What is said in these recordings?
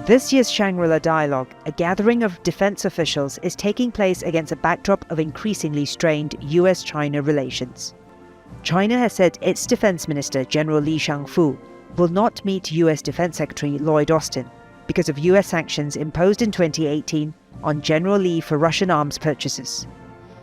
This year's Shangri-La Dialogue, a gathering of defense officials, is taking place against a backdrop of increasingly strained US-China relations. China has said its Defense Minister, General Li Shangfu, will not meet US Defense Secretary Lloyd Austin because of US sanctions imposed in 2018 on General Li for Russian arms purchases.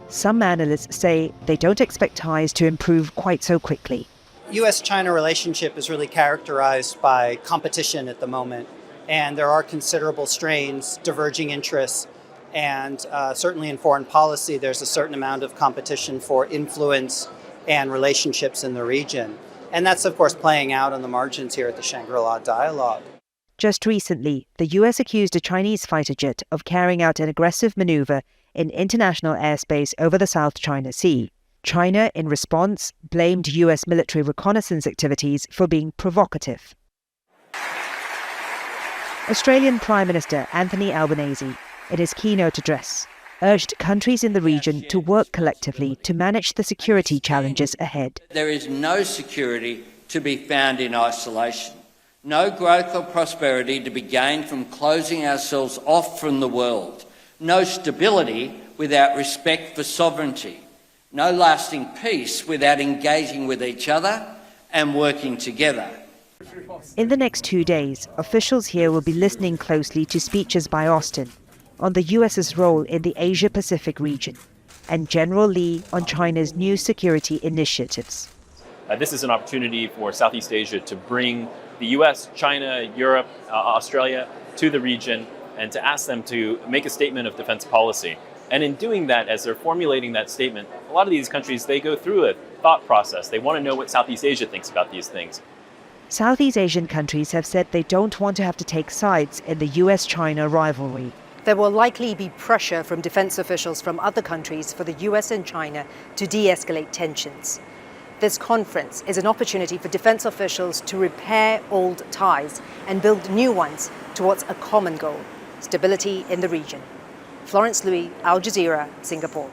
Some analysts say they don't expect ties to improve quite so quickly. US-China relationship is really characterized by competition at the moment, and there are considerable strains, diverging interests, and certainly in foreign policy there's a certain amount of competition for influence and relationships in the region. And that's of course playing out on the margins here at the Shangri-La Dialogue. Just recently, the US accused a Chinese fighter jet of carrying out an aggressive maneuver in international airspace over the South China Sea. China, in response, blamed US military reconnaissance activities for being provocative. Australian Prime Minister Anthony Albanese, in his keynote address, urged countries in the region to work collectively to manage the security challenges ahead. There is no security to be found in isolation. No growth or prosperity to be gained from closing ourselves off from the world. No stability without respect for sovereignty. No lasting peace without engaging with each other and working together. In the next 2 days, officials here will be listening closely to speeches by Austin on the US's role in the Asia-Pacific region and General Li on China's new security initiatives. This is an opportunity for Southeast Asia to bring the US, China, Europe, Australia to the region and to ask them to make a statement of defense policy. And in doing that, as they're formulating that statement, a lot of these countries, they go through a thought process. They want to know what Southeast Asia thinks about these things. Southeast Asian countries have said they don't want to have to take sides in the US-China rivalry. There will likely be pressure from defense officials from other countries for the US and China to de-escalate tensions. This conference is an opportunity for defense officials to repair old ties and build new ones towards a common goal: stability in the region. Florence Louis, Al Jazeera, Singapore.